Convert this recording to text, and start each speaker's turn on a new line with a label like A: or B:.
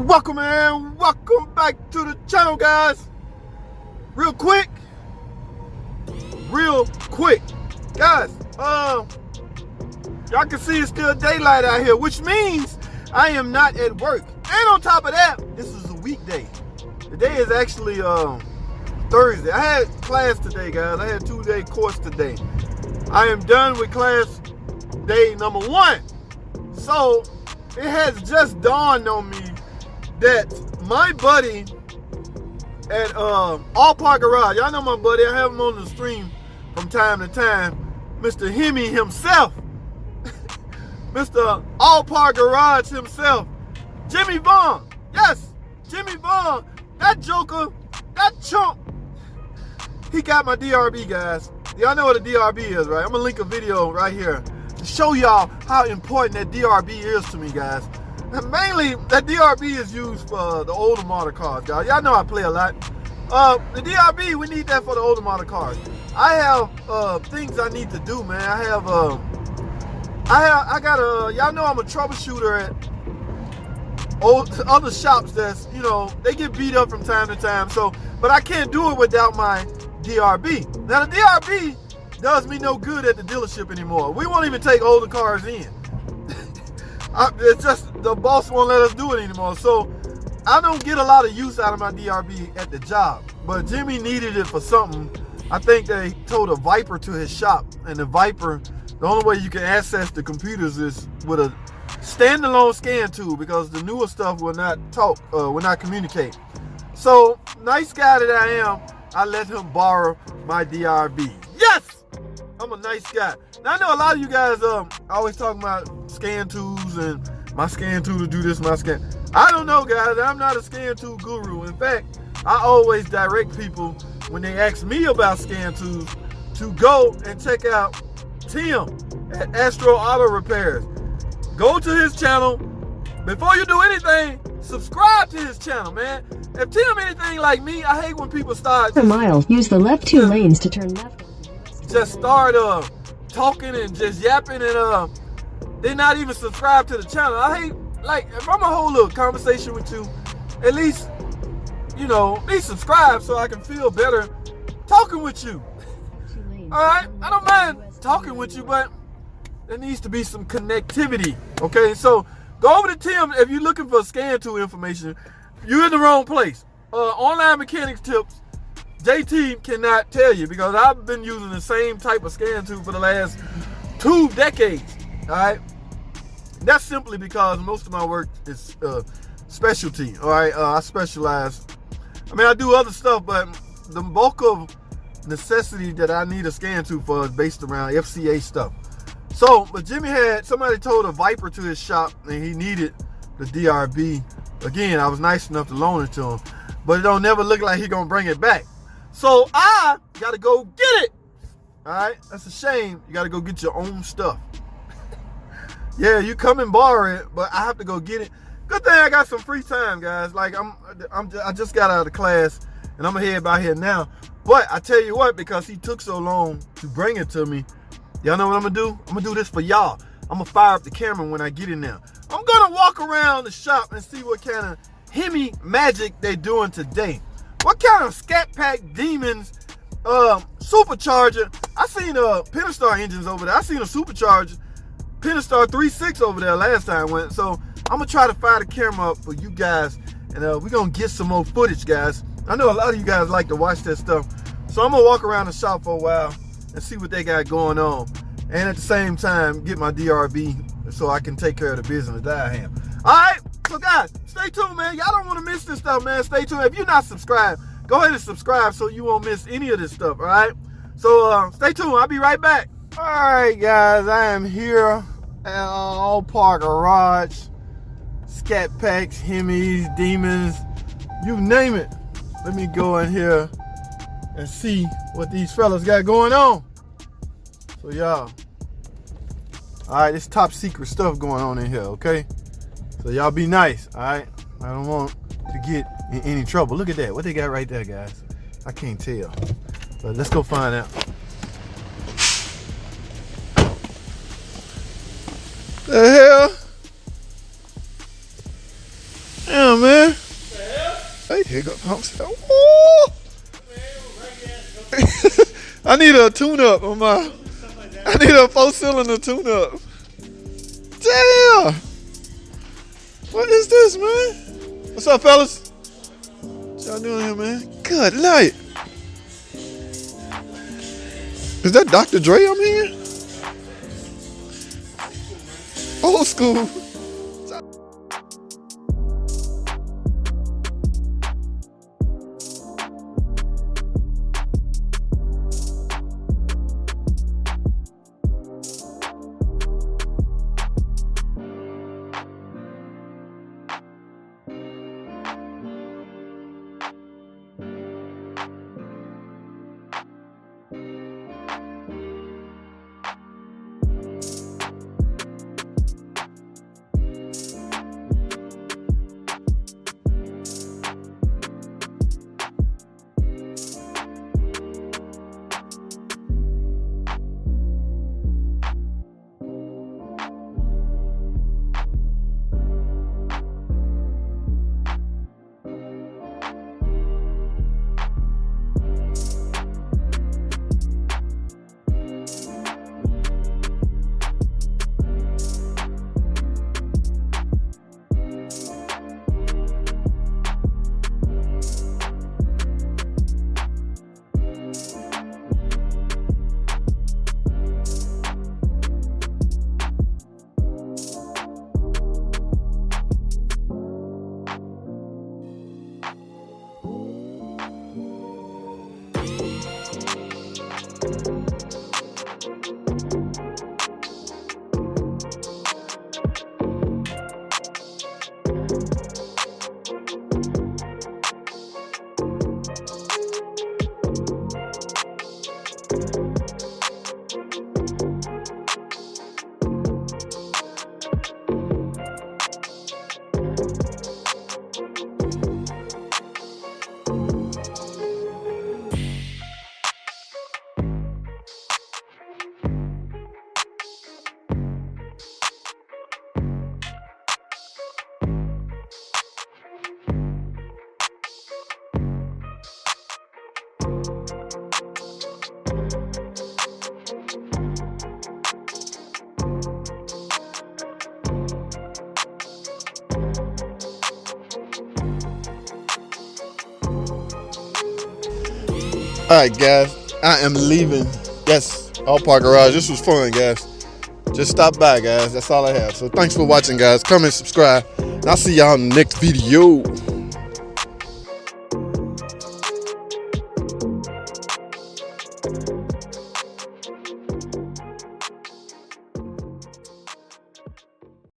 A: Welcome back to the channel, guys. Real quick, guys, y'all can see it's still daylight out here, which means I am not at work. And on top of that, this is a weekday. Today is actually Thursday. I had class today, guys. I had a 2-day course today. I am done with class day number 1. So it has just dawned on me that my buddy at Allpar Garage, y'all know my buddy, I have him on the stream from time to time, Mr. Hemi himself, Mr. Allpar Garage himself, Jimmy Vaughn. Yes, Jimmy Vaughn, that joker, that chump, he got my DRB, guys. Y'all know what a DRB is, right? I'm gonna link a video right here to show y'all how important that DRB is to me, guys. And mainly, that DRB is used for the older model cars, guys. Y'all know I play a lot. The DRB, we need that for the older model cars. I have things I need to do, man. Y'all know I'm a troubleshooter at other shops that's, you know, they get beat up from time to time. So, but I can't do it without my DRB. Now, the DRB does me no good at the dealership anymore. We won't even take older cars in. It's just the boss won't let us do it anymore. So I don't get a lot of use out of my DRB at the job. But Jimmy needed it for something. I think they told a Viper to his shop. And the Viper, the only way you can access the computers is with a standalone scan tool, because the newer stuff will not talk, will not communicate. So, nice guy that I am, I let him borrow my DRB. Yes! I'm a nice guy. Now, I know a lot of you guys always talking about scan tools and my scan tool to do this, my scan. I don't know, guys. I'm not a scan tool guru. In fact, I always direct people when they ask me about scan tools to go and check out Tim at Astro Auto Repairs. Go to his channel. Before you do anything, subscribe to his channel, man. If Tim anything like me, I hate when people start
B: for miles. Use the left 2 lanes to turn left.
A: Just start talking and just yapping and they not even subscribe to the channel. I hate, like, if I'm gonna hold a conversation with you, at least, you know, at least subscribe so I can feel better talking with you. Alright, I don't mind talking with you, but there needs to be some connectivity. Okay, so go over to Tim if you're looking for scan tool information. You're in the wrong place. Online mechanics tips, JT cannot tell you, because I've been using the same type of scan tool for the last 2 decades. All right, that's simply because most of my work is specialty. All right, I specialize. I mean, I do other stuff, but the bulk of necessity that I need a scan tool for is based around FCA stuff. So, but Jimmy had somebody told a Viper to his shop, and he needed the DRB. Again, I was nice enough to loan it to him, but it don't never look like he gonna bring it back. So I gotta go get it. All right, that's a shame. You gotta go get your own stuff. Yeah, you come and borrow it, but I have to go get it. Good thing I got some free time, guys. Like I just got out of class and I'm gonna head by here now. But I tell you what, because he took so long to bring it to me, y'all know what I'm gonna do? I'm gonna do this for y'all. I'm gonna fire up the camera when I get in there. I'm gonna walk around the shop and see what kind of Hemi magic they're doing today. What kind of Scat Pack Demons supercharger? I seen Pentastar engines over there. I seen a supercharger Pentastar 3.6 over there last time I went. So I'm gonna try to fire the camera up for you guys, and we're gonna get some more footage, guys. I know a lot of you guys like to watch that stuff, so I'm gonna walk around the shop for a while and see what they got going on, and at the same time get my DRB so I can take care of the business that I have. All right, so guys, stay tuned, man. Y'all don't want to miss this stuff, man. Stay tuned. If you're not subscribed, go ahead and subscribe so you won't miss any of this stuff. All right, so stay tuned. I'll be right back. All right, guys, I am here at Allpar Garage. Scat Packs, Hemis, Demons, you name it. Let me go in here and see what these fellas got going on. So y'all, all right, this top secret stuff going on in here, okay? So y'all be nice, all right? I don't want to get in any trouble. Look at that, what they got right there, guys? I can't tell, but let's go find out. The hell?
C: Yeah, man. Hey, here go pumps. Oh. I need a tune-up on my. I need a 4-cylinder tune-up. Damn. What is this, man? What's up, fellas? What y'all doing here, man? Good night. Is that Dr. Dre I'm hearing? Old school. All right, guys, I am leaving. Yes, Allpar Garage. This was fun, guys. Just stop by, guys. That's all I have. So thanks for watching, guys. Comment, subscribe, and I'll see y'all in the next video.